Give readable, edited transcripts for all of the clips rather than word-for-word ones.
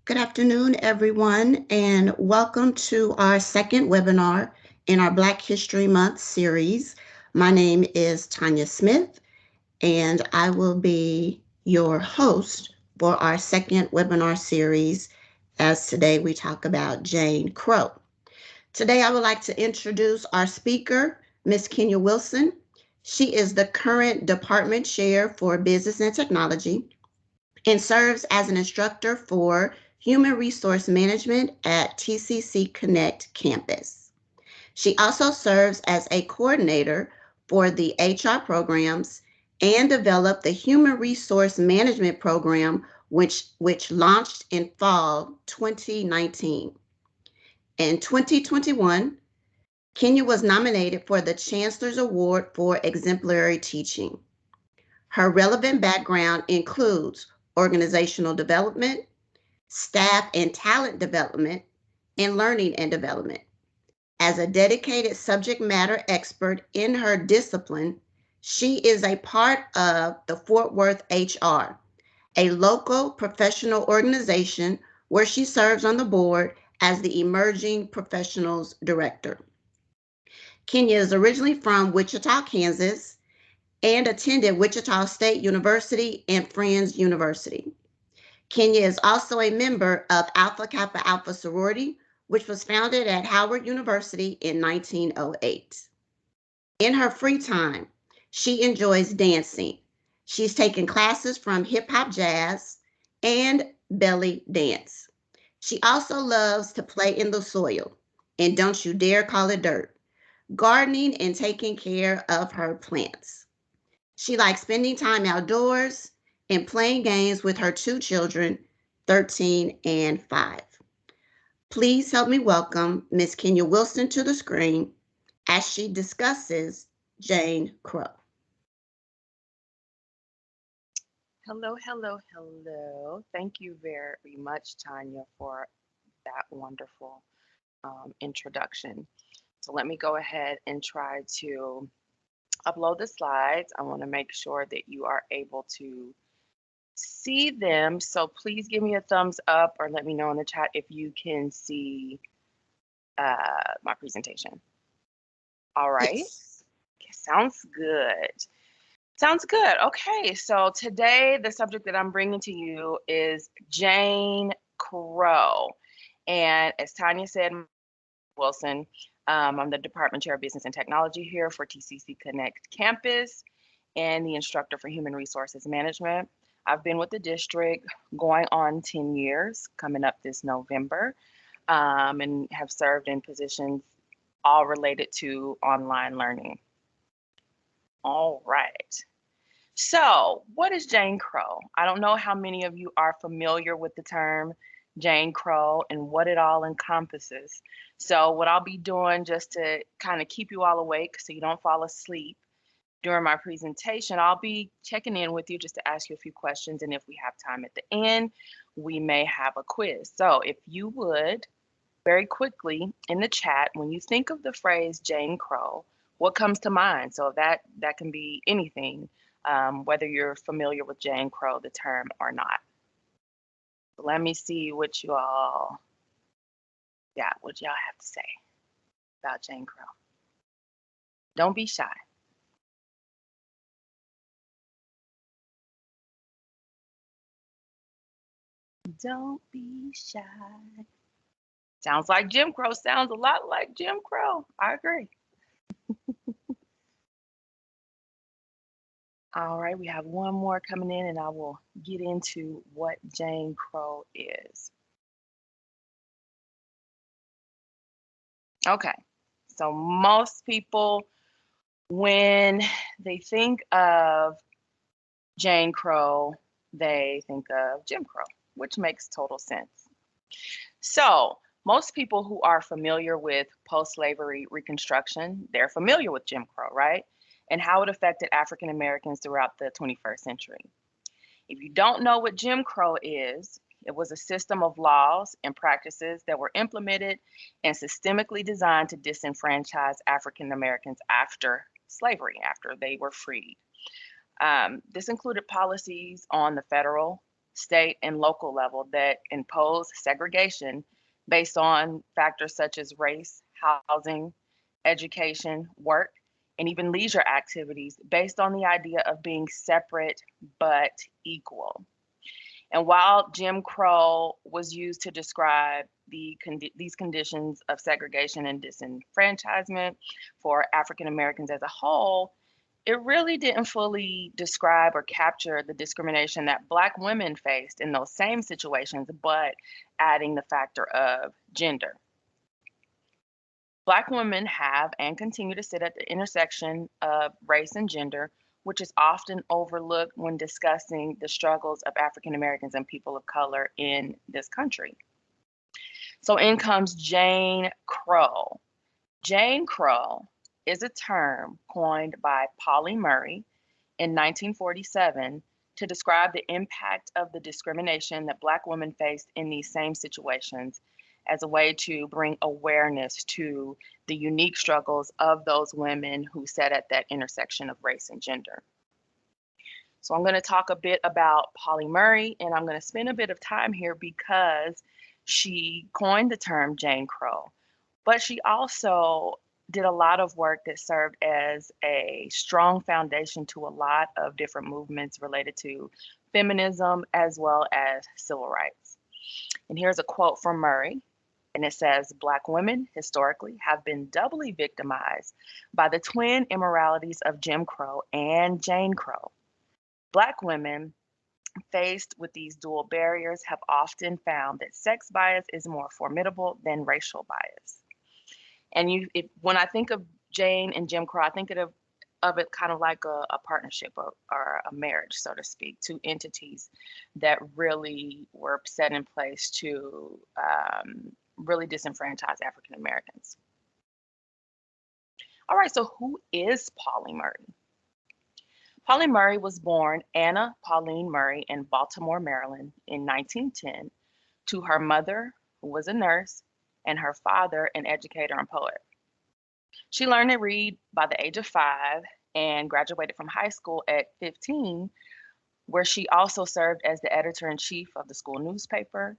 Good afternoon, everyone, and welcome to our second webinar in our Black History Month series. My name is Tanya Smith, and I will be your host for our second webinar series as today we talk about Jane Crow. Today, I would like to introduce our speaker, Ms. Kenya Wilson. She is the current department chair for business and technology and serves as an instructor for human resource management at TCC Connect campus. She also serves as a coordinator for the HR programs and developed the human resource management program, which launched in fall 2019. In 2021, Kenya was nominated for the Chancellor's Award for Exemplary Teaching. Her relevant background includes organizational development, staff and talent development, and learning and development. As a dedicated subject matter expert in her discipline, she is a part of the Fort Worth HR, a local professional organization where she serves on the board as the Emerging Professionals Director. Kenya is originally from Wichita, Kansas, and attended Wichita State University and Friends University. Kenya is also a member of Alpha Kappa Alpha sorority, which was founded at Howard University in 1908. In her free time, she enjoys dancing. She's taken classes from hip hop jazz and belly dance. She also loves to play in the soil, and don't you dare call it dirt, gardening and taking care of her plants. She likes spending time outdoors and playing games with her two children, 13 and 5. Please help me welcome Miss Kenya Wilson to the screen as she discusses Jane Crow. Hello, hello, hello. Thank you very much, Tanya, for that wonderful introduction. So let me go ahead and try to upload the slides. I want to make sure that you are able to see them. So please give me a thumbs up or let me know in the chat if you can see my presentation. All right. Yes. Sounds good. Sounds good. Okay, so today the subject that I'm bringing to you is Jane Crow. And as Tanya said, Wilson, I'm the Department Chair of Business and Technology here for TCC Connect campus and the instructor for Human Resources Management. I've been with the district going on 10 years, coming up this November, and have served in positions all related to online learning. All right. So, what is Jane Crow? I don't know how many of you are familiar with the term Jane Crow and what it all encompasses. So, what I'll be doing just to kind of keep you all awake so you don't fall asleep during my presentation, I'll be checking in with you just to ask you a few questions. And if we have time at the end, we may have a quiz. So, if you would very quickly in the chat, when you think of the phrase Jane Crow, what comes to mind? So that can be anything, whether you're familiar with Jane Crow, the term, or not. So let me see what you all got, what y'all have to say about Jane Crow. Don't be shy. Don't be shy. Sounds like Jim Crow. Sounds a lot like Jim Crow. I agree. All right, we have one more coming in and I will get into what Jane Crow is. Okay, so most people, when they think of Jane Crow, they think of Jim Crow, which makes total sense. So, most people who are familiar with post slavery Reconstruction, they're familiar with Jim Crow, right? And how it affected African Americans throughout the 21st century. If you don't know what Jim Crow is, it was a system of laws and practices that were implemented and systemically designed to disenfranchise African Americans after slavery, after they were freed. This included policies on the federal, state, and local level that impose segregation based on factors such as race, housing, education, work, and even leisure activities based on the idea of being separate but equal. And while Jim Crow was used to describe these conditions of segregation and disenfranchisement for African Americans as a whole, it really didn't fully describe or capture the discrimination that Black women faced in those same situations, but adding the factor of gender. Black women have and continue to sit at the intersection of race and gender, which is often overlooked when discussing the struggles of African Americans and people of color in this country. So in comes Jane Crow. Jane Crow is a term coined by Polly Murray in 1947 to describe the impact of the discrimination that Black women faced in these same situations as a way to bring awareness to the unique struggles of those women who sat at that intersection of race and gender. So I'm going to talk a bit about Polly Murray, and I'm going to spend a bit of time here because she coined the term Jane Crow, but she also did a lot of work that served as a strong foundation to a lot of different movements related to feminism as well as civil rights. And here's a quote from Murray, and it says, "Black women historically have been doubly victimized by the twin immoralities of Jim Crow and Jane Crow. Black women faced with these dual barriers have often found that sex bias is more formidable than racial bias." And when I think of Jane and Jim Crow, I think of it kind of like a partnership or a marriage, so to speak, two entities that really were set in place to really disenfranchise African Americans. All right, so who is Polly Murray? Polly Murray was born Anna Pauline Murray in Baltimore, Maryland in 1910 to her mother, who was a nurse, and her father, an educator and poet. She learned to read by the age of 5 and graduated from high school at 15, where she also served as the editor-in-chief of the school newspaper,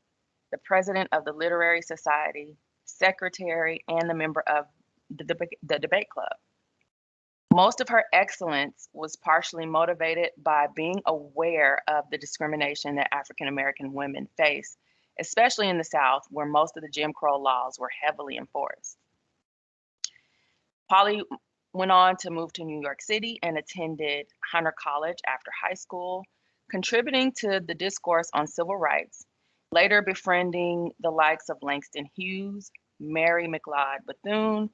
the president of the Literary Society, secretary, and the member of the debate club. Most of her excellence was partially motivated by being aware of the discrimination that African American women face, especially in the South, where most of the Jim Crow laws were heavily enforced. Polly went on to move to New York City and attended Hunter College after high school, contributing to the discourse on civil rights, later befriending the likes of Langston Hughes, Mary McLeod Bethune,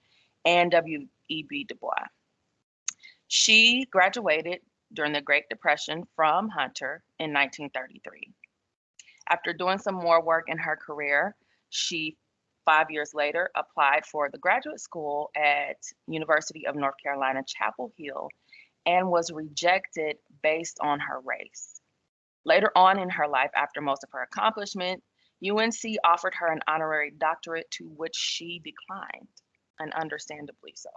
and W.E.B. Du Bois. She graduated during the Great Depression from Hunter in 1933. After doing some more work in her career, she 5 years later applied for the graduate school at University of North Carolina, Chapel Hill, and was rejected based on her race. Later on in her life, after most of her accomplishment, UNC offered her an honorary doctorate, to which she declined, and understandably so.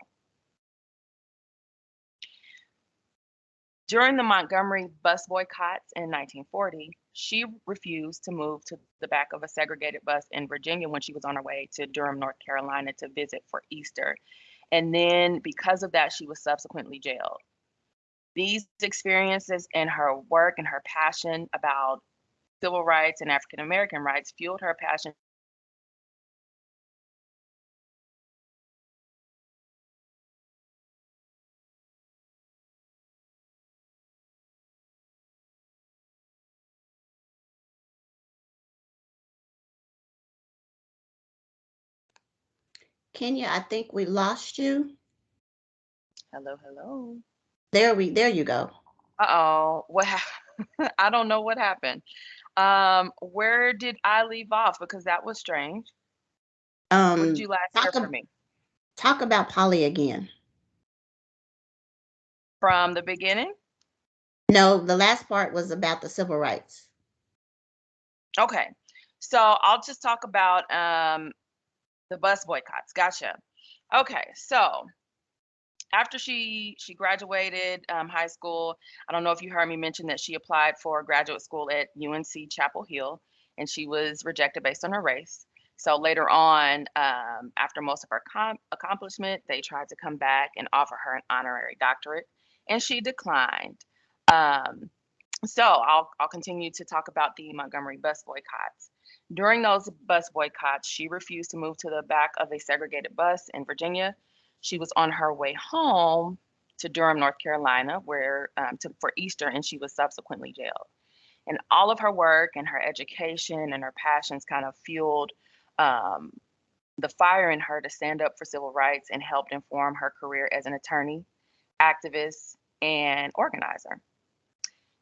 During the Montgomery bus boycotts in 1940, she refused to move to the back of a segregated bus in Virginia when she was on her way to Durham, North Carolina to visit for Easter. And then because of that, she was subsequently jailed. These experiences and her work and her passion about civil rights and African American rights fueled her passion Kenya, I think we lost you. Hello, hello. There you go. Uh-oh, I don't know what happened. Where did I leave off? Because that was strange. What did you last hear from me? Talk about Polly again. From the beginning? No, the last part was about the civil rights. Okay. So I'll just talk about the bus boycotts. Gotcha. Okay, so After she graduated high school, I don't know if you heard me mention that she applied for graduate school at UNC Chapel Hill, and she was rejected based on her race. So later on, after most of her accomplishment, they tried to come back and offer her an honorary doctorate, and she declined. Um, so I'll continue to talk about the Montgomery bus boycotts. During those bus boycotts, she refused to move to the back of a segregated bus in Virginia. She was on her way home to Durham, North Carolina, where for Easter, and she was subsequently jailed. And all of her work and her education and her passions kind of fueled um, the fire in her to stand up for civil rights and helped inform her career as an attorney, activist, and organizer.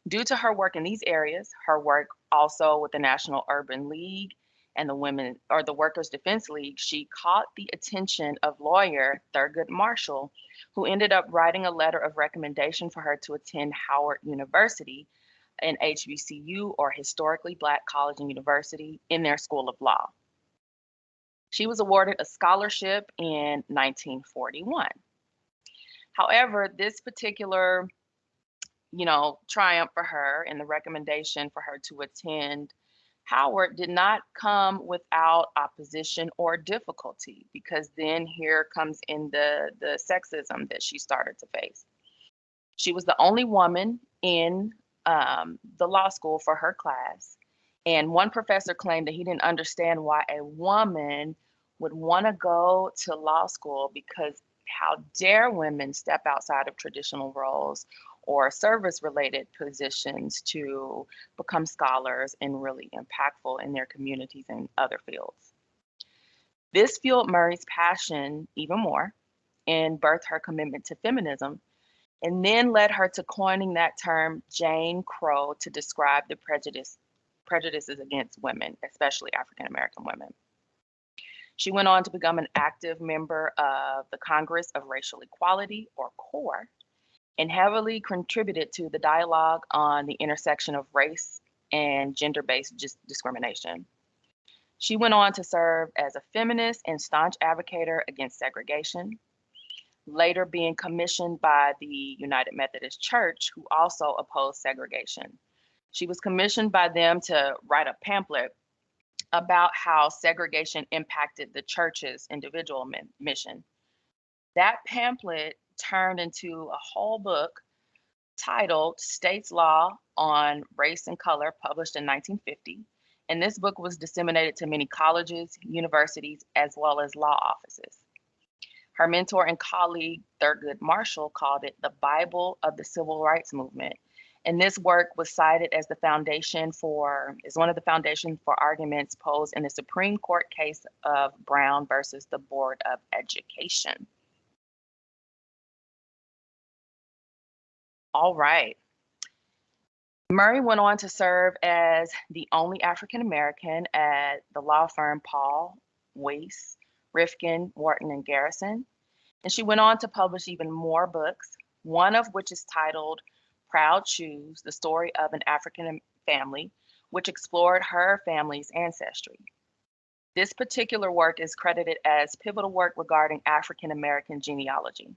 Due to her work in these areas, her work also with the National Urban League and the Women or the Workers Defense League, she caught the attention of lawyer Thurgood Marshall, who ended up writing a letter of recommendation for her to attend Howard University, an HBCU or historically Black college and university, in their School of Law. She was awarded a scholarship in 1941. However, this particular triumph for her and the recommendation for her to attend Howard did not come without opposition or difficulty, because then here comes in the sexism that she started to face. She was the only woman in the law school for her class, and one professor claimed that he didn't understand why a woman would want to go to law school, because how dare women step outside of traditional roles or service related positions to become scholars and really impactful in their communities and other fields. This fueled Murray's passion even more and birthed her commitment to feminism, and then led her to coining that term Jane Crow to describe the prejudices against women, especially African American women. She went on to become an active member of the Congress of Racial Equality, or CORE, and heavily contributed to the dialogue on the intersection of race and gender-based discrimination. She went on to serve as a feminist and staunch advocate against segregation, later being commissioned by the United Methodist Church, who also opposed segregation. She was commissioned by them to write a pamphlet about how segregation impacted the church's individual mission. That pamphlet turned into a whole book titled States Law on Race and Color, published in 1950. And this book was disseminated to many colleges, universities, as well as law offices. Her mentor and colleague, Thurgood Marshall, called it the Bible of the Civil Rights Movement. And this work was cited as one of the foundations for arguments posed in the Supreme Court case of Brown versus the Board of Education. All right. Murray went on to serve as the only African American at the law firm Paul, Weiss, Rifkin, Wharton, and Garrison. And she went on to publish even more books, one of which is titled Proud Shoes, The Story of an African Family, which explored her family's ancestry. This particular work is credited as pivotal work regarding African American genealogy.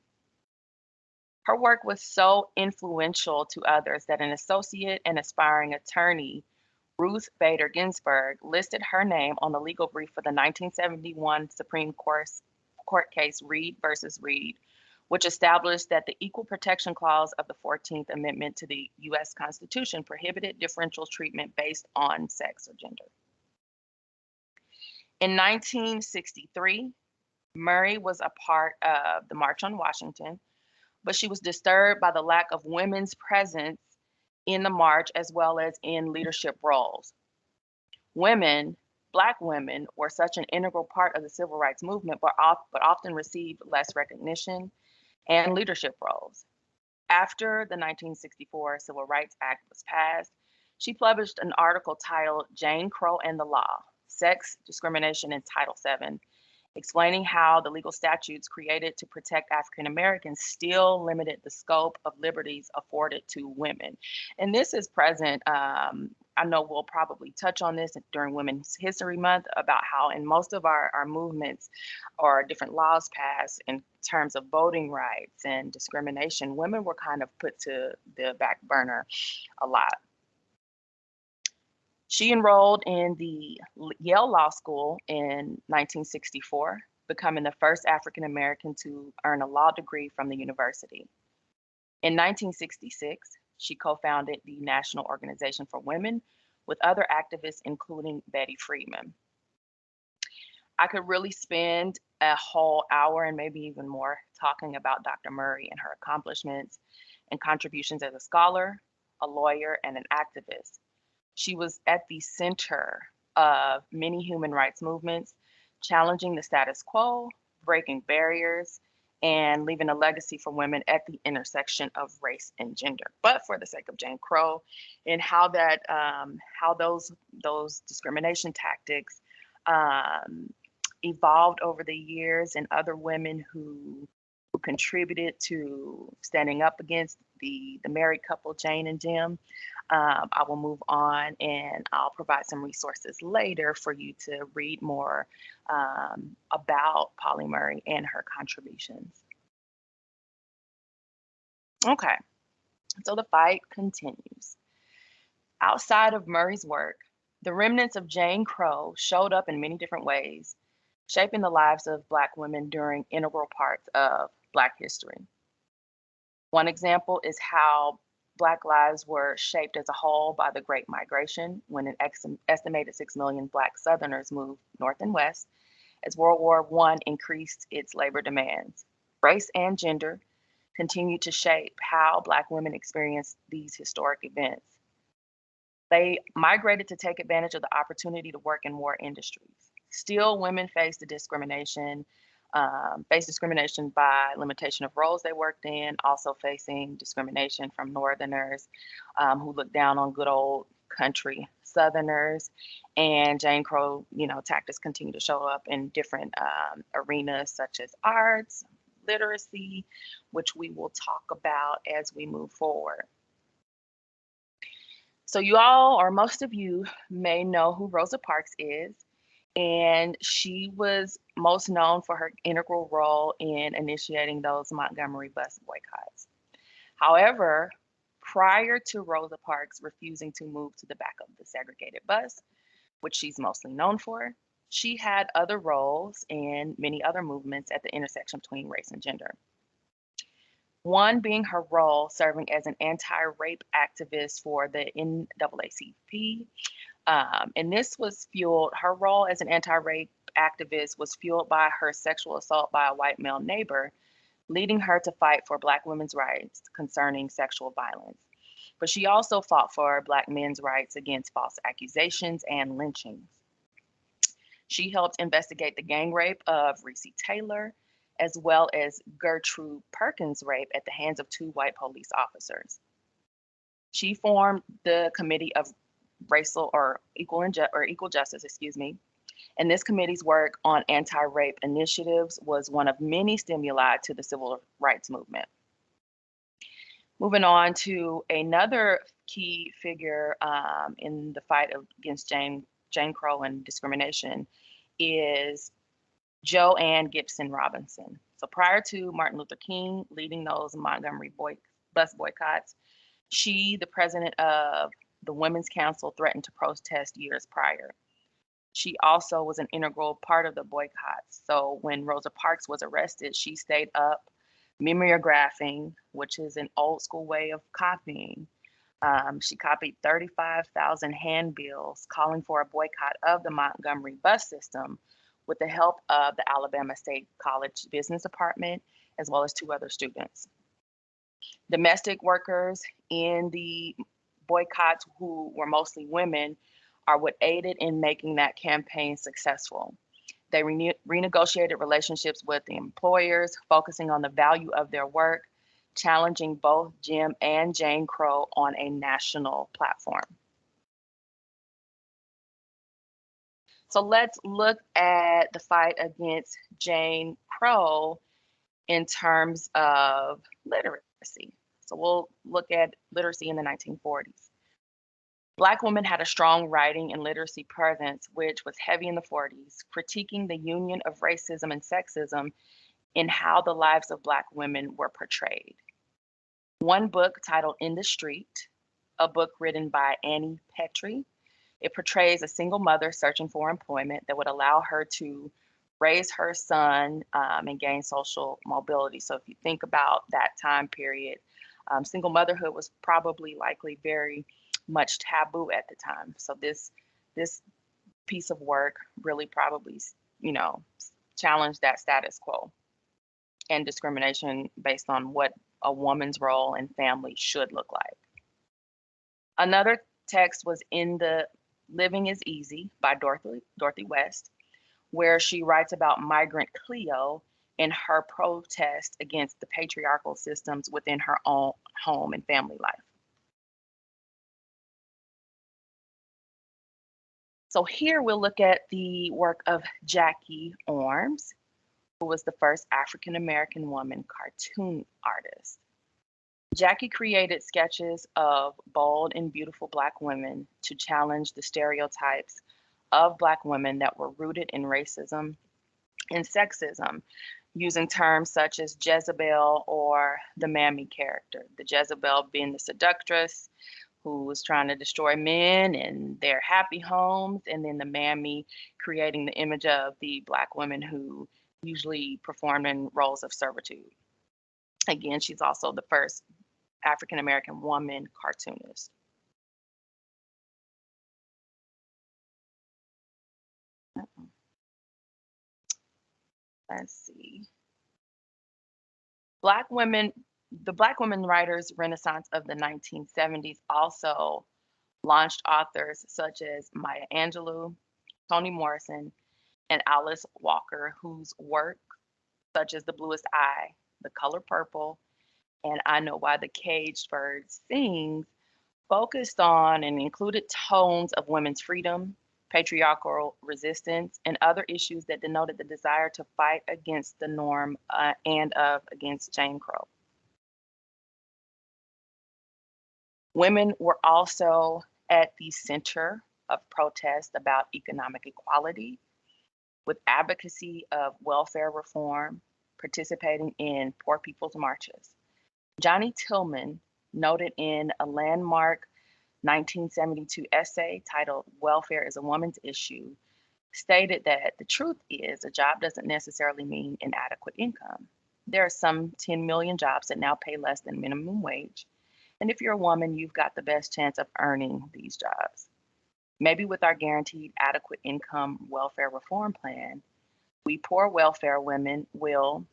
Her work was so influential to others that an associate and aspiring attorney, Ruth Bader Ginsburg, listed her name on the legal brief for the 1971 Supreme Court case Reed versus Reed, which established that the Equal Protection Clause of the 14th Amendment to the U.S. Constitution prohibited differential treatment based on sex or gender. In 1963, Murray was a part of the March on Washington, but she was disturbed by the lack of women's presence in the march as well as in leadership roles. Women, Black women, were such an integral part of the civil rights movement, but often received less recognition and leadership roles. After the 1964 Civil Rights Act was passed, she published an article titled Jane Crow and the Law, Sex Discrimination in Title VII, explaining how the legal statutes created to protect African Americans still limited the scope of liberties afforded to women. And this is present I know we'll probably touch on this during Women's History Month about how in most of our movements or different laws passed in terms of voting rights and discrimination, women were kind of put to the back burner a lot. She enrolled in the Yale Law School in 1964, becoming the first African American to earn a law degree from the university. In 1966, she co-founded the National Organization for Women with other activists, including Betty Friedan. I could really spend a whole hour and maybe even more talking about Dr. Murray and her accomplishments and contributions as a scholar, a lawyer, and an activist. She was at the center of many human rights movements, challenging the status quo, breaking barriers, and leaving a legacy for women at the intersection of race and gender. But for the sake of Jane Crow and how those discrimination tactics evolved over the years, and other women who contributed to standing up against the married couple, Jane and Jim. I will move on and I'll provide some resources later for you to read more about Pauli Murray and her contributions. Okay, so the fight continues. Outside of Murray's work, the remnants of Jane Crow showed up in many different ways, shaping the lives of Black women during integral parts of Black history. One example is how Black lives were shaped as a whole by the Great Migration, when an estimated 6 million Black Southerners moved north and west as World War I increased its labor demands. Race and gender continued to shape how Black women experienced these historic events. They migrated to take advantage of the opportunity to work in war industries. Still, women faced discrimination by limitation of roles they worked in, also facing discrimination from Northerners who looked down on good old country Southerners. And Jane Crow, tactics continue to show up in different arenas such as arts, literacy, which we will talk about as we move forward. So you all, or most of you, may know who Rosa Parks is, and she was most known for her integral role in initiating those Montgomery bus boycotts. However, prior to Rosa Parks refusing to move to the back of the segregated bus, which she's mostly known for, she had other roles in many other movements at the intersection between race and gender. One being her role serving as an anti-rape activist for the NAACP. And this was fueled, her role as an anti-rape activist was fueled by her sexual assault by a white male neighbor, leading her to fight for Black women's rights concerning sexual violence. But she also fought for Black men's rights against false accusations and lynchings. She helped investigate the gang rape of Recy Taylor, as well as Gertrude Perkins' rape at the hands of 2 white police officers. She formed the Committee of Racial or Equal Justice, and this committee's work on anti-rape initiatives was one of many stimuli to the civil rights movement. Moving on to another key figure in the fight against Jane Crow and discrimination is Joanne Gibson Robinson. So prior to Martin Luther King leading those Montgomery bus boycotts, she, the president of the Women's Council, threatened to protest years prior. She also was an integral part of the boycotts. So when Rosa Parks was arrested, she stayed up mimeographing, which is an old school way of copying. She copied 35,000 handbills calling for a boycott of the Montgomery bus system with the help of the Alabama State College Business Department, as well as 2 other students. Domestic workers in the boycotts, who were mostly women, are what aided in making that campaign successful. They renegotiated relationships with the employers, focusing on the value of their work, challenging both Jim and Jane Crow on a national platform. So let's look at the fight against Jane Crow in terms of literacy. So we'll look at literacy in the 1940s. Black women had a strong writing and literacy presence, which was heavy in the 40s, critiquing the union of racism and sexism in how the lives of Black women were portrayed. One book titled In the Street, a book written by Annie Petrie, it portrays a single mother searching for employment that would allow her to raise her son and gain social mobility. So if you think about that time period, single motherhood was probably likely very much taboo at the time. So this piece of work really probably, you know, challenged that status quo and discrimination based on what a woman's role in family should look like. Another text was In the Living is Easy by Dorothy West, where she writes about migrant Cleo and her protest against the patriarchal systems within her own home and family life. So here we'll look at the work of Jackie Orms, who was the first African American woman cartoon artist. Jackie created sketches of bold and beautiful Black women to challenge the stereotypes of Black women that were rooted in racism and sexism, using terms such as Jezebel or the Mammy character. The Jezebel being the seductress who was trying to destroy men and their happy homes, and then the Mammy creating the image of the Black women who usually performed in roles of servitude. Again, she's also the first African American woman cartoonist. Let's see. Black women, the Black women writers renaissance of the 1970s also launched authors such as Maya Angelou, Toni Morrison, and Alice Walker, whose work, such as The Bluest Eye, The Color Purple, and I Know Why the Caged Bird Sings, focused on and included tones of women's freedom, patriarchal resistance, and other issues that denoted the desire to fight against the norm and against Jane Crow. Women were also at the center of protests about economic equality, with advocacy of welfare reform, participating in Poor People's Marches. Johnny Tillman noted in a landmark 1972 essay titled Welfare is a Woman's Issue, stated that the truth is a job doesn't necessarily mean inadequate income. There are some 10 million jobs that now pay less than minimum wage. And if you're a woman, you've got the best chance of earning these jobs. Maybe with our guaranteed adequate income welfare reform plan, we poor welfare women will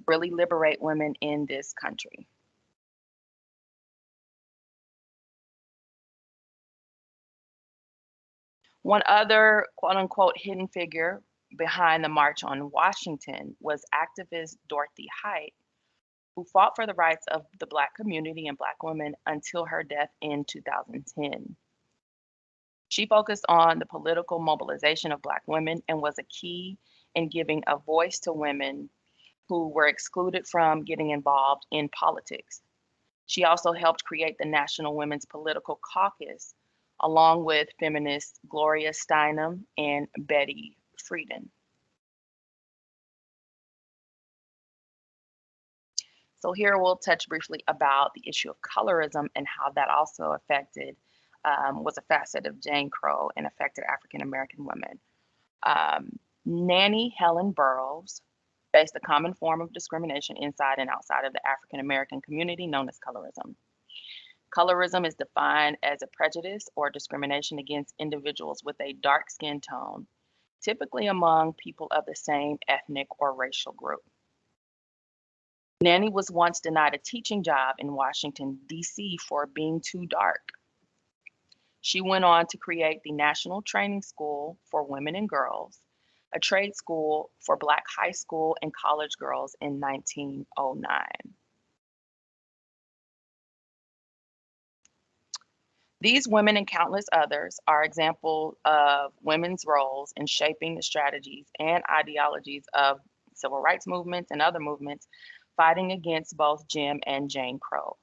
really liberate women in this country. One other quote unquote hidden figure behind the March on Washington was activist Dorothy Height, who fought for the rights of the Black community and Black women until her death in 2010. She focused on the political mobilization of Black women and was a key in giving a voice to women who were excluded from getting involved in politics. She also helped create the National Women's Political Caucus, along with feminists Gloria Steinem and Betty Friedan. So here we'll touch briefly about the issue of colorism and how that also was a facet of Jane Crow and affected African American women. Nannie Helen Burroughs faced a common form of discrimination inside and outside of the African American community known as colorism. Colorism is defined as a prejudice or discrimination against individuals with a dark skin tone, typically among people of the same ethnic or racial group. Nannie was once denied a teaching job in Washington, D.C. for being too dark. She went on to create the National Training School for Women and Girls, a trade school for Black high school and college girls in 1909. These women and countless others are examples of women's roles in shaping the strategies and ideologies of civil rights movements and other movements fighting against both Jim and Jane Crow.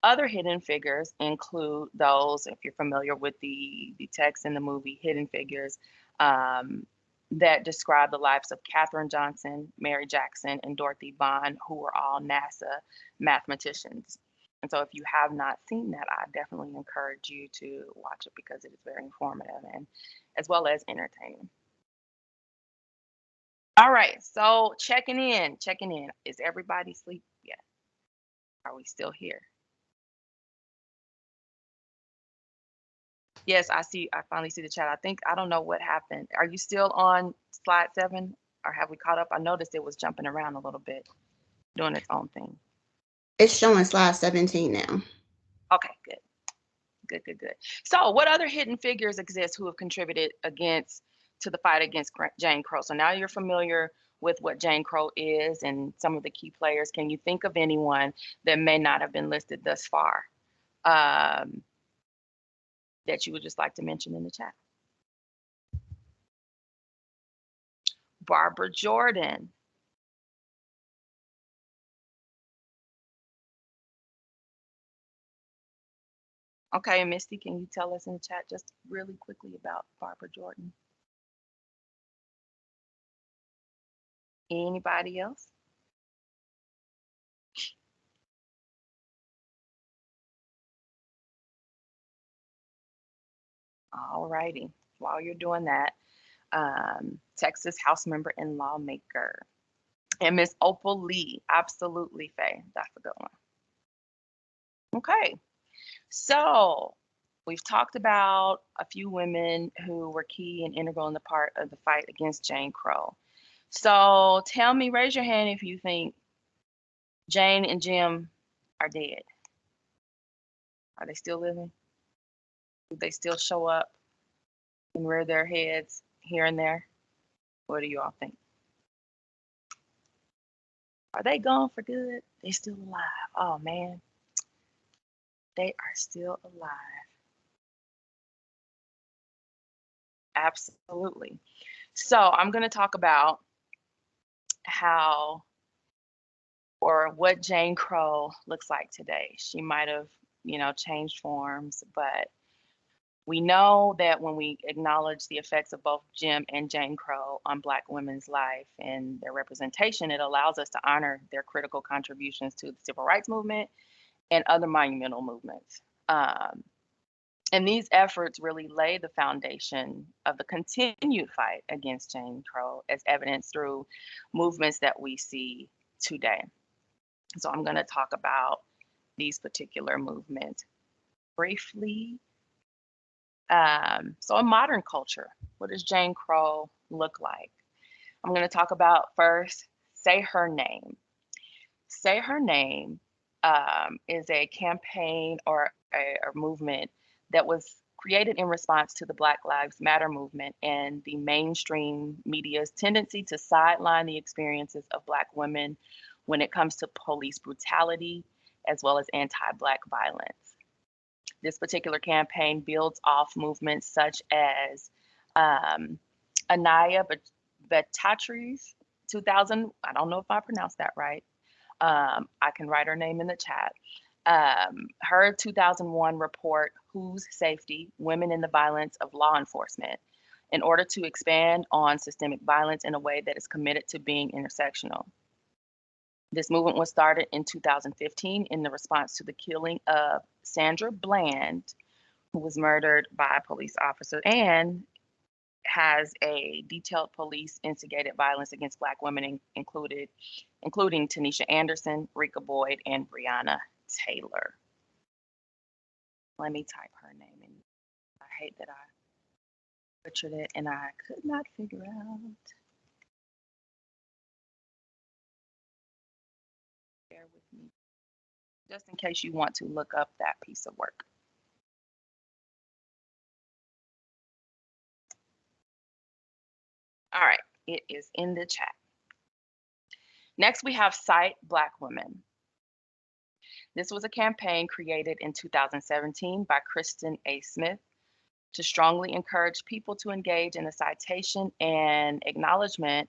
Other hidden figures include those, if you're familiar with the text in the movie Hidden Figures, um, that describe the lives of Katherine Johnson, Mary Jackson, and Dorothy Bond, who were all NASA mathematicians. And so if you have not seen that, I definitely encourage you to watch it because it is very informative and as well as entertaining. All right, so checking in. Is everybody asleep yet? Are we still here? Yes, I finally see the chat. I think I don't know what happened. Are you still on slide 7 or have we caught up? I noticed it was jumping around a little bit, doing its own thing. It's showing slide 17 now. Okay, good. Good. So, what other hidden figures exist who have contributed against to the fight against Jane Crow? So now you're familiar with what Jane Crow is and some of the key players. Can you think of anyone that may not have been listed thus far um, that you would just like to mention in the chat? Barbara Jordan. Okay, and Misty, can you tell us in the chat just really quickly about Barbara Jordan? Anybody else? All righty. While you're doing that, Texas House member and lawmaker. And Miss Opal Lee, absolutely, Faye. That's a good one. Okay, so we've talked about a few women who were key and integral in the part of the fight against Jane Crow. So tell me, raise your hand if you think Jane and Jim are dead. Are they still living? Do they still show up and rear their heads here and there? What do you all think? Are they gone for good? They're still alive. Oh man, they are still alive. Absolutely. So I'm going to talk about how or what Jane Crow looks like today. She might have, changed forms, but we know that when we acknowledge the effects of both Jim and Jane Crow on Black women's life and their representation, it allows us to honor their critical contributions to the civil rights movement and other monumental movements. And these efforts really lay the foundation of the continued fight against Jane Crow, as evidenced through movements that we see today. So I'm going to talk about these particular movements briefly. So in modern culture, what does Jane Crow look like? I'm going to talk about first, Say Her Name. Say Her Name is a campaign or a movement that was created in response to the Black Lives Matter movement and the mainstream media's tendency to sideline the experiences of Black women when it comes to police brutality as well as anti-Black violence. This particular campaign builds off movements such as Anaya Betatri's 2000, I don't know if I pronounced that right. I can write her name in the chat. Her 2001 report, Whose Safety? Women in the Violence of Law Enforcement, in order to expand on systemic violence in a way that is committed to being intersectional. This movement was started in 2015 in the response to the killing of Sandra Bland, who was murdered by a police officer and has a detailed police instigated violence against Black women including Tanisha Anderson, Rika Boyd, and Breonna Taylor. Let me type her name in. I hate that I butchered it and I could not figure out. Bear with me, just in case you want to look up that piece of work. All right, it is in the chat. Next, we have Cite Black Women. This was a campaign created in 2017 by Kristen A. Smith to strongly encourage people to engage in the citation and acknowledgement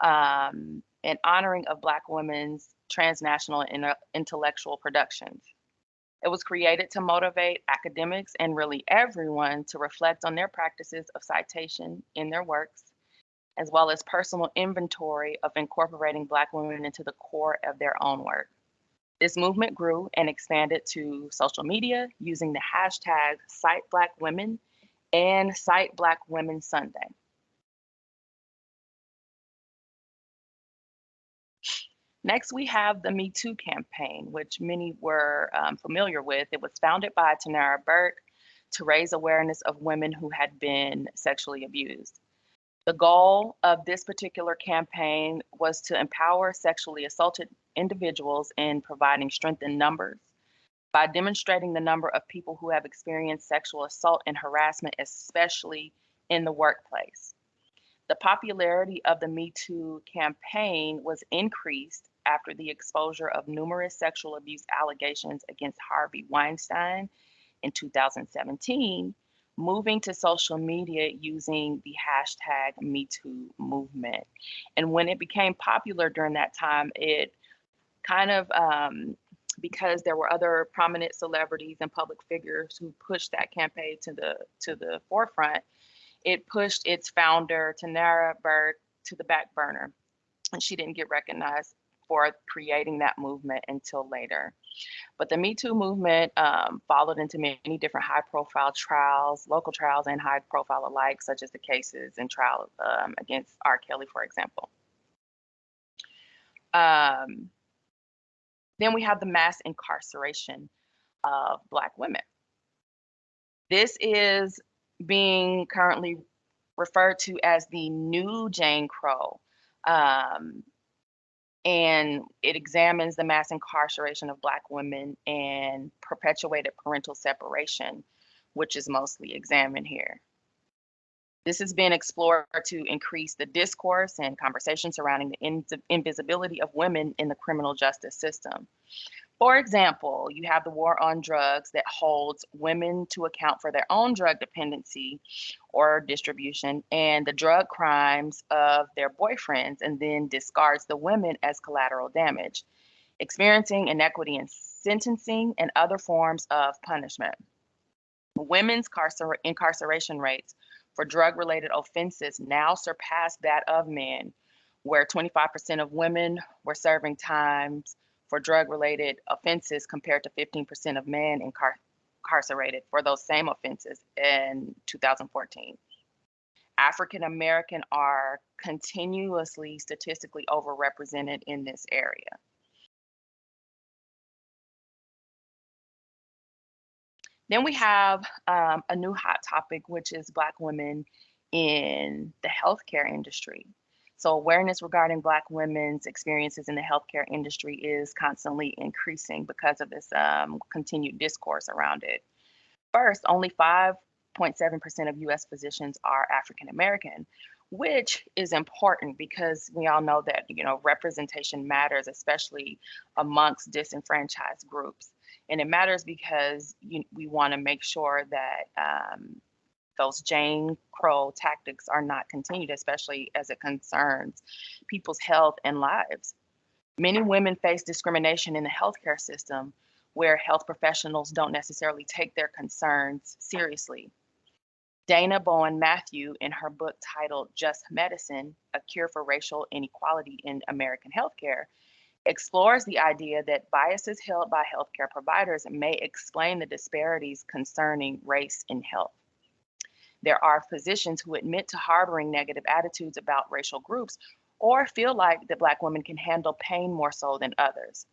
and honoring of Black women's transnational and intellectual productions. It was created to motivate academics and really everyone to reflect on their practices of citation in their works, as well as personal inventory of incorporating Black women into the core of their own work. This movement grew and expanded to social media using the hashtag #CiteBlackWomen and Cite Black Women Sunday. Next, we have the Me Too campaign, which many were familiar with. It was founded by Tanara Burke to raise awareness of women who had been sexually abused. The goal of this particular campaign was to empower sexually assaulted individuals in providing strength in numbers by demonstrating the number of people who have experienced sexual assault and harassment, especially in the workplace. The popularity of the Me Too campaign was increased after the exposure of numerous sexual abuse allegations against Harvey Weinstein in 2017, moving to social media using the hashtag #MeToo movement. And when it became popular during that time, it kind of because there were other prominent celebrities and public figures who pushed that campaign to the forefront, it pushed its founder, Tanara Burke, to the back burner. And she didn't get recognized for creating that movement until later. But the Me Too movement followed into many different high profile trials, local trials and high profile alike, such as the cases and trial against R. Kelly, for example. Then we have the mass incarceration of Black women. This is being currently referred to as the new Jane Crow. And it examines the mass incarceration of Black women and perpetuated parental separation, which is mostly examined here. This has been explored to increase the discourse and conversation surrounding the invisibility of women in the criminal justice system. For example, you have the war on drugs that holds women to account for their own drug dependency or distribution and the drug crimes of their boyfriends, and then discards the women as collateral damage, experiencing inequity in sentencing and other forms of punishment. Women's incarceration rates for drug-related offenses now surpass that of men, where 25% of women were serving times for drug-related offenses compared to 15% of men incarcerated for those same offenses in 2014. African American are continuously statistically overrepresented in this area. Then we have a new hot topic, which is Black women in the healthcare industry. So awareness regarding Black women's experiences in the healthcare industry is constantly increasing because of this continued discourse around it. First, only 5.7% of US physicians are African American, which is important because we all know that, representation matters, especially amongst disenfranchised groups. And it matters because we want to make sure that those Jane Crow tactics are not continued, especially as it concerns people's health and lives. Many women face discrimination in the healthcare system where health professionals don't necessarily take their concerns seriously. Dana Bowen Matthew, in her book titled Just Medicine, A Cure for Racial Inequality in American Healthcare, explores the idea that biases held by healthcare providers may explain the disparities concerning race in health. There are physicians who admit to harboring negative attitudes about racial groups or feel like that Black women can handle pain more so than others.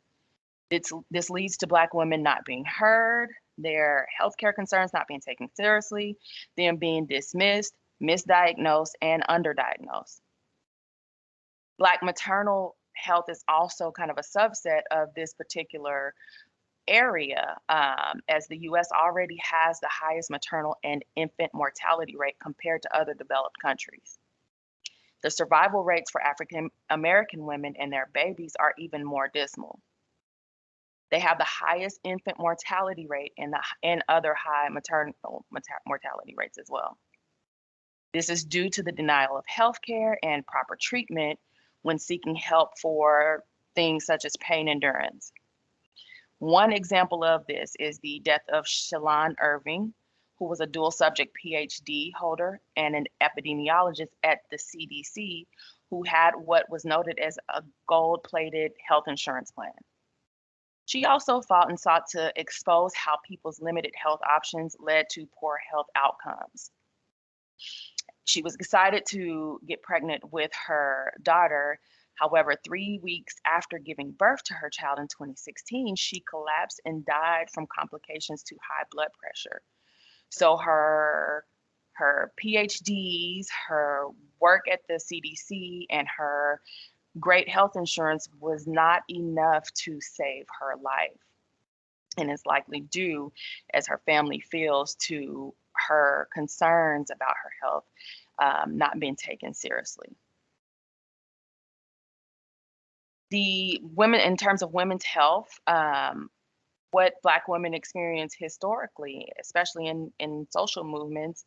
This leads to Black women not being heard, their healthcare concerns not being taken seriously, them being dismissed, misdiagnosed, and underdiagnosed. Black maternal health is also kind of a subset of this particular area, as the US already has the highest maternal and infant mortality rate compared to other developed countries. The survival rates for African American women and their babies are even more dismal. They have the highest infant mortality rate and other high maternal mortality rates as well. This is due to the denial of health care and proper treatment when seeking help for things such as pain endurance. One example of this is the death of Shalon Irving, who was a dual subject PhD holder and an epidemiologist at the CDC who had what was noted as a gold plated health insurance plan. She also fought and sought to expose how people's limited health options led to poor health outcomes. She was excited to get pregnant with her daughter. However, 3 weeks after giving birth to her child in 2016, she collapsed and died from complications to high blood pressure. So her PhDs, her work at the CDC, and her great health insurance was not enough to save her life, and is likely due, as her family feels, to her concerns about her health not being taken seriously. The women, in terms of women's health, what Black women experience historically, especially in social movements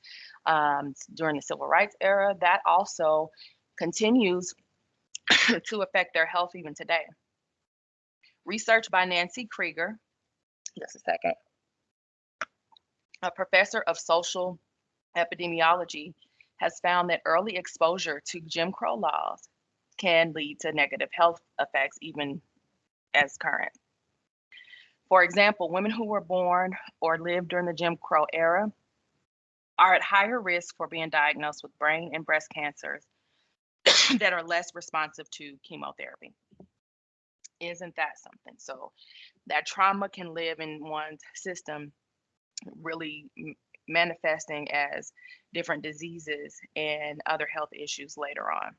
during the Civil Rights era, that also continues to affect their health even today. Research by Nancy Krieger, just a second, a professor of social epidemiology, has found that early exposure to Jim Crow laws can lead to negative health effects even as current. For example, women who were born or lived during the Jim Crow era are at higher risk for being diagnosed with brain and breast cancers that are less responsive to chemotherapy. Isn't that something? So that trauma can live in one's system, really manifesting as different diseases and other health issues later on.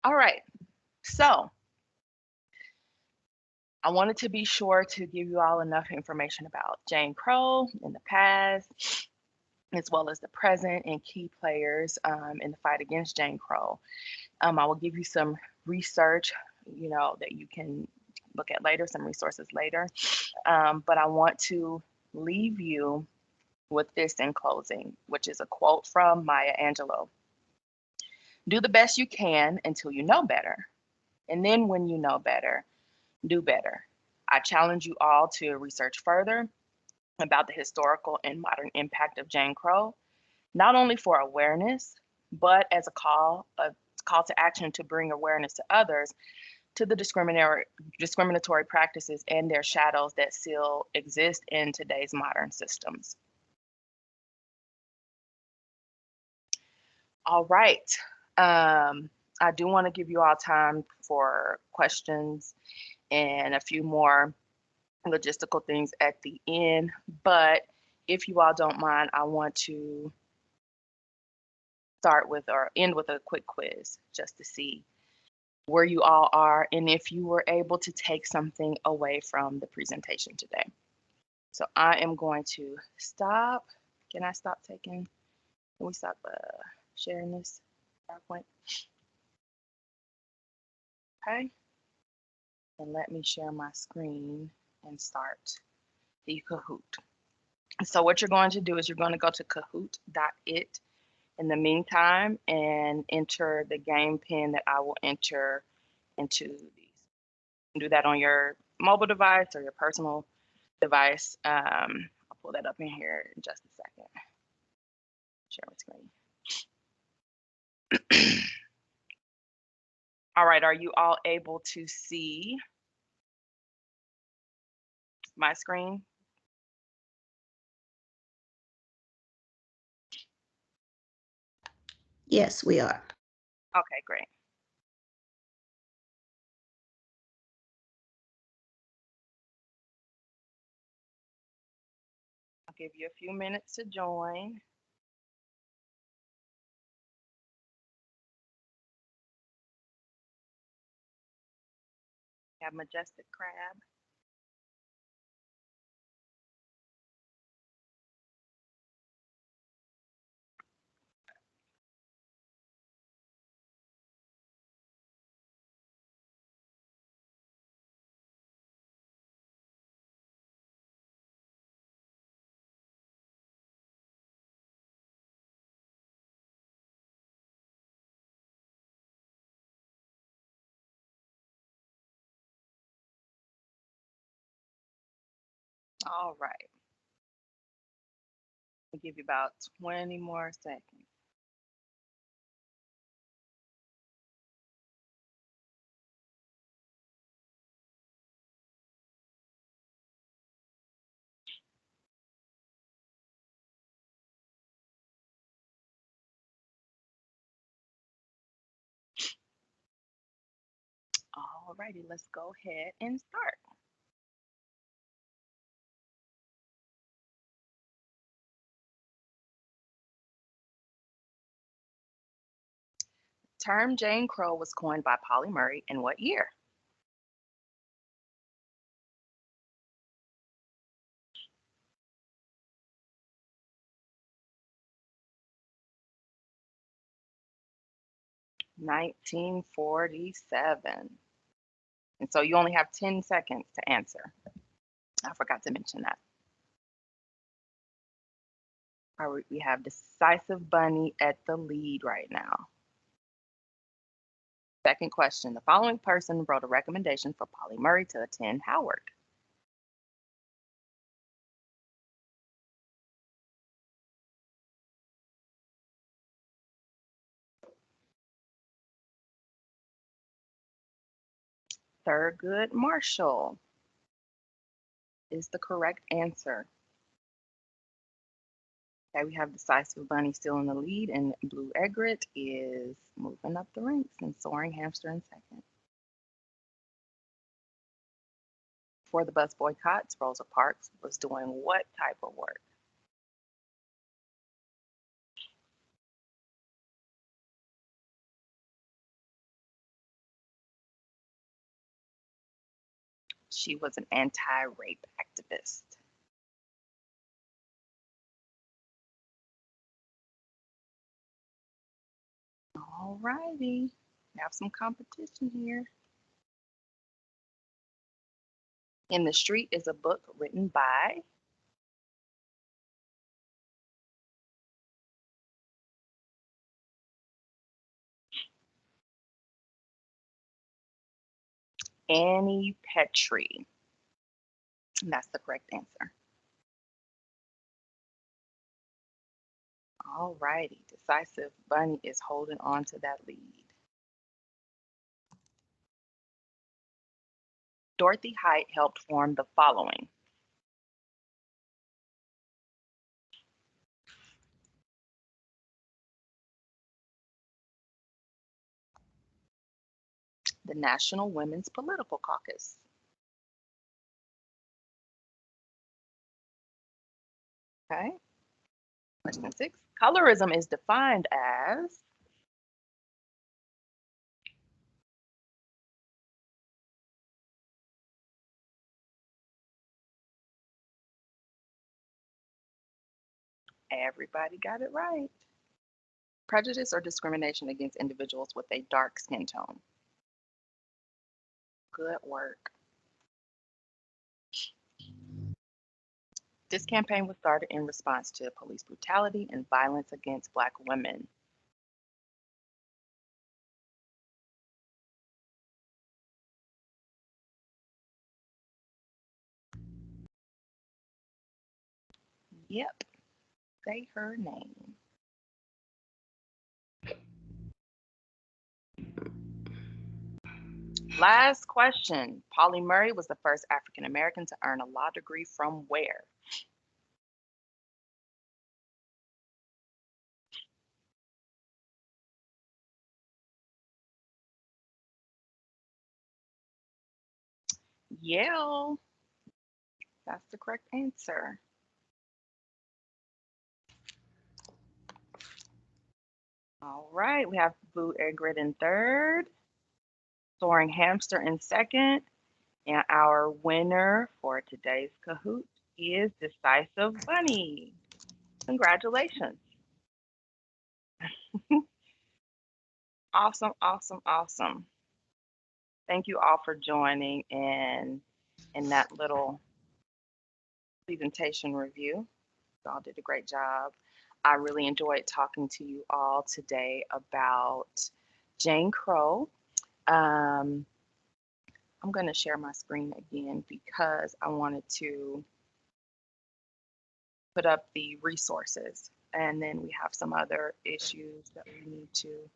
All right, so I wanted to be sure to give you all enough information about Jane Crow in the past, as well as the present, and key players in the fight against Jane Crow. I will give you some research, that you can look at later, some resources later. But I want to leave you with this in closing, which is a quote from Maya Angelou. Do the best you can until you know better. And then when you know better, do better. I challenge you all to research further about the historical and modern impact of Jane Crow, not only for awareness, but as a call to action to bring awareness to others to the discriminatory practices and their shadows that still exist in today's modern systems. All right. I do want to give you all time for questions and a few more logistical things at the end, but if you all don't mind, I want to start with or end with a quick quiz just to see where you all are and if you were able to take something away from the presentation today. So I am going to stop. Can I stop taking? Can we stop sharing this PowerPoint? Okay. And let me share my screen and start the Kahoot. So what you're going to do is you're going to go to kahoot.it in the meantime and enter the game pin that I will enter into these. You can do that on your mobile device or your personal device. I'll pull that up in here in just a second. Share my screen. All right, are you all able to see my screen? Yes, we are. Okay, great. I'll give you a few minutes to join. Have Majestic Crab. All right. I'll give you about 20 more seconds. All righty, let's go ahead and start. Term Jane Crow was coined by Polly Murray in what year? (1947). And so you only have 10 seconds to answer. I forgot to mention that. All right, we have Decisive Bunny at the lead right now. Second question. The following person wrote a recommendation for Polly Murray to attend Howard. Thurgood Marshall is the correct answer. Okay, we have Decisive Bunny still in the lead, and Blue Egret is moving up the ranks, and Soaring Hamster in second. For the bus boycotts, Rosa Parks was doing what type of work? She was an anti-rape activist. All righty, we have some competition here. In the Street is a book written by Annie Petrie. And that's the correct answer. All righty, Decisive Bunny is holding on to that lead. Dorothy Height helped form the following. The National Women's Political Caucus. Okay. Question 6. Colorism is defined as everybody got it right. Prejudice or discrimination against individuals with a dark skin tone. Good work. This campaign was started in response to police brutality and violence against Black women. Yep, say her name. Last question. Polly Murray was the first African American to earn a law degree from where? Yale. That's the correct answer. All right, we have Blue Egret in third, Soaring Hamster in second, and our winner for today's Kahoot is Decisive Bunny. Congratulations. Awesome, awesome, awesome. Thank you all for joining in that little presentation review. You all did a great job. I really enjoyed talking to you all today about Jane Crow. I'm going to share my screen again because I wanted to put up the resources, and then we have some other issues that we need to,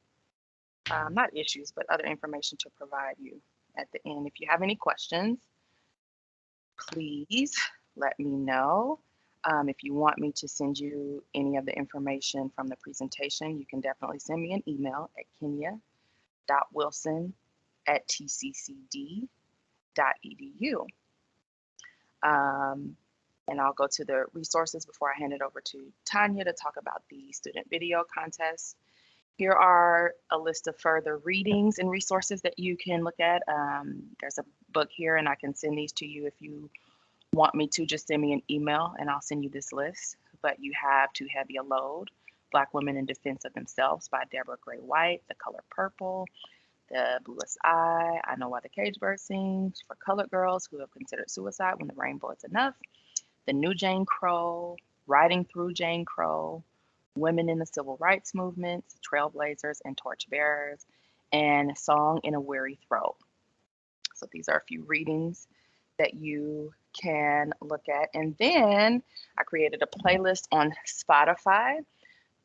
not issues, but other information to provide you at the end. If you have any questions, please let me know. If you want me to send you any of the information from the presentation, you can definitely send me an email at kenya.wilson@tccd.edu. And I'll go to the resources before I hand it over to Tanya to talk about the student video contest. Here are a list of further readings and resources that you can look at. There's a book here, and I can send these to you if you want me to. Just send me an email and I'll send you this list. But you have Too Heavy a Load, Black Women in Defense of Themselves by Deborah Gray White, The Color Purple, The Bluest Eye, I Know Why the Cage Bird Sings, for colored girls who have considered suicide when the rainbow is enough, The New Jane Crow, Riding Through Jane Crow, Women in the Civil Rights Movement, Trailblazers and Torchbearers, and Song in a Weary Throat. So these are a few readings that you can look at. And then I created a playlist on Spotify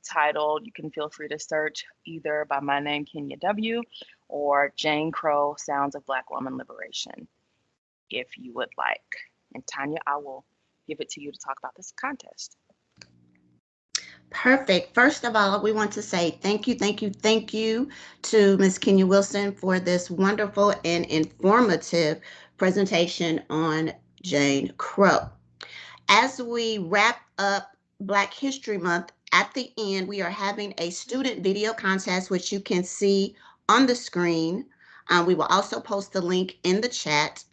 titled, you can feel free to search either by my name, Kenya W., or Jane Crow, Sounds of Black Woman Liberation, if you would like. And Tanya, I will give it to you to talk about this contest. Perfect. First of all, we want to say thank you, thank you, thank you to Ms. Kenya Wilson for this wonderful and informative presentation on Jane Crow. As we wrap up Black History Month, at the end, we are having a student video contest, which you can see on the screen. We will also post the link in the chat.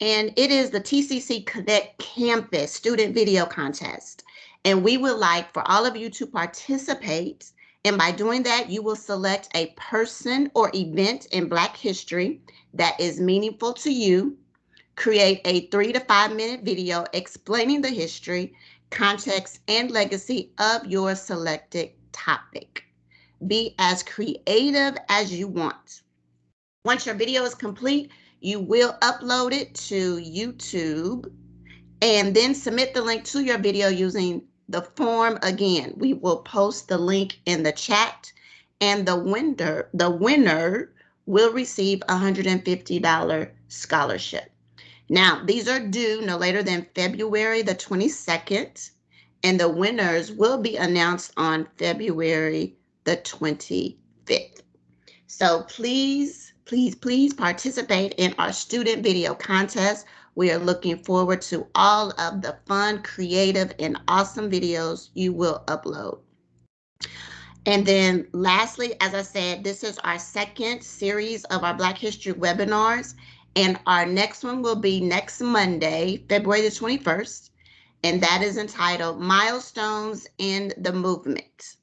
And it is the TCC Connect Campus Student Video Contest. And we would like for all of you to participate. And by doing that, you will select a person or event in Black history that is meaningful to you. Create a 3 to 5 minute video explaining the history, context, and legacy of your selected topic. Be as creative as you want. Once your video is complete, you will upload it to YouTube and then submit the link to your video using the form again. We will post the link in the chat, and the winner will receive a $150 scholarship. Now, these are due no later than February the 22nd, and the winners will be announced on February the 25th. So please, please, please participate in our student video contest. We are looking forward to all of the fun, creative, and awesome videos you will upload. And then lastly, as I said, this is our second series of our Black History webinars. And our next one will be next Monday, February the 21st. And that is entitled Milestones in the Movement.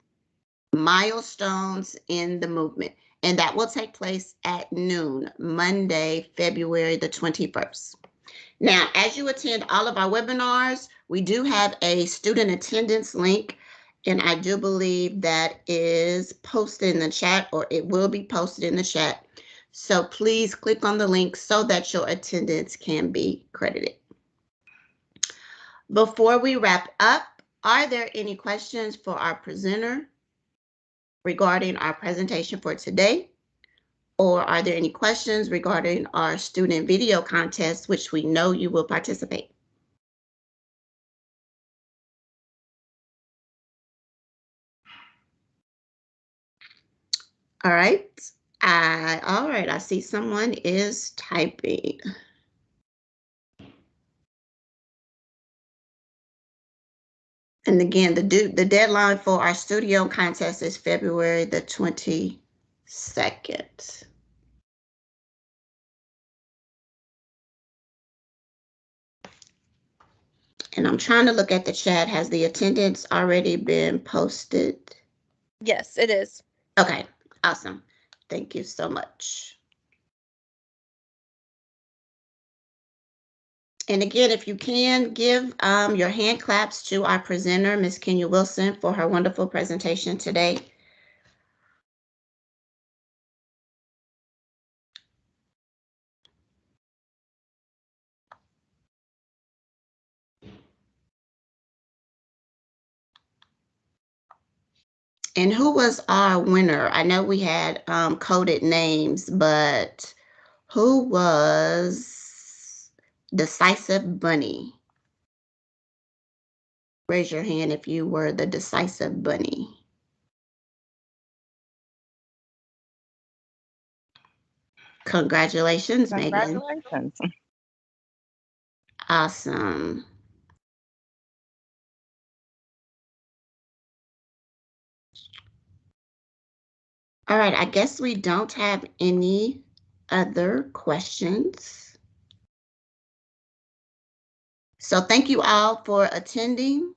Milestones in the Movement. And that will take place at noon, Monday, February the 21st. Now, as you attend all of our webinars, we do have a student attendance link, and I do believe that is posted in the chat, or it will be posted in the chat. So please click on the link so that your attendance can be credited. Before we wrap up, are there any questions for our presenter regarding our presentation for today? Or are there any questions regarding our student video contest, which we know you will participate? All right. I see someone is typing. And again, the deadline for our studio contest is February the 22nd. And I'm trying to look at the chat. Has the attendance already been posted? Yes, it is. Okay, awesome. Thank you so much. And again, if you can, give your hand claps to our presenter, Ms. Kenya Wilson, for her wonderful presentation today. And who was our winner? I know we had coded names, but who was Decisive Bunny? Raise your hand if you were the Decisive Bunny. Congratulations, Megan. Congratulations. Awesome. All right, I guess we don't have any other questions. So thank you all for attending.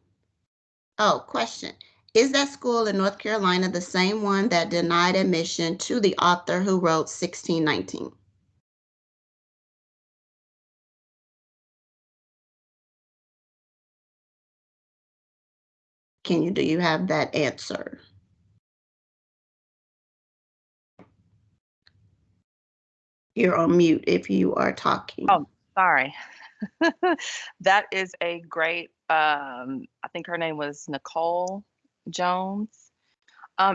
Oh, question. Is that school in North Carolina the same one that denied admission to the author who wrote 1619? Do you have that answer? You're on mute if you are talking. Oh, sorry. That is a great, I think her name was Nicole Jones.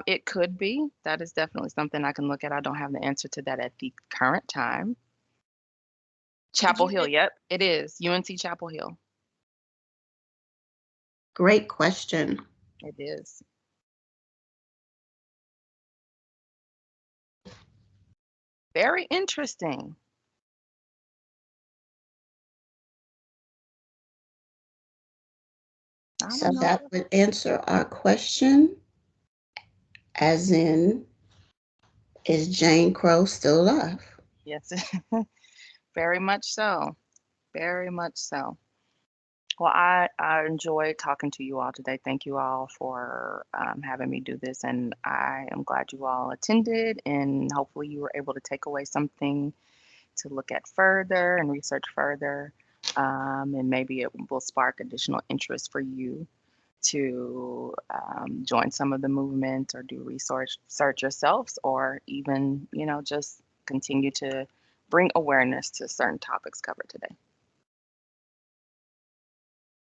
It could be. That is definitely something I can look at. I don't have the answer to that at the current time. Chapel Hill, yep, it is. UNC Chapel Hill. Great question. It is. Very interesting. So that would answer our question, as in, is Jane Crow still alive? Yes, very much so. Very much so. Well, I enjoyed talking to you all today. Thank you all for having me do this, and I am glad you all attended, and hopefully you were able to take away something to look at further and research further, and maybe it will spark additional interest for you to join some of the movement or do research yourselves, or even, you know, just continue to bring awareness to certain topics covered today.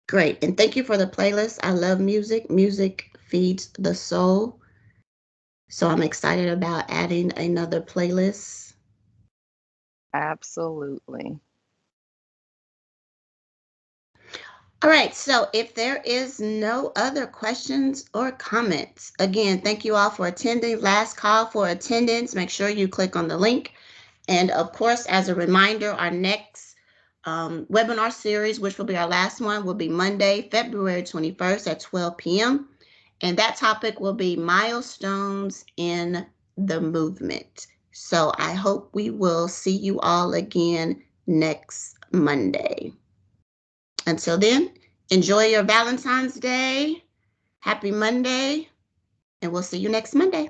Great, and thank you for the playlist. I love music. Music feeds the soul. So I'm excited about adding another playlist. Absolutely. All right, so if there is no other questions or comments, again, thank you all for attending. Last call for attendance. Make sure you click on the link. And of course, as a reminder, our next webinar series, which will be our last one, will be Monday, February 21st at 12 p.m. And that topic will be milestones in the movement. So I hope we will see you all again next Monday. Until then, enjoy your Valentine's Day. Happy Monday, and we'll see you next Monday.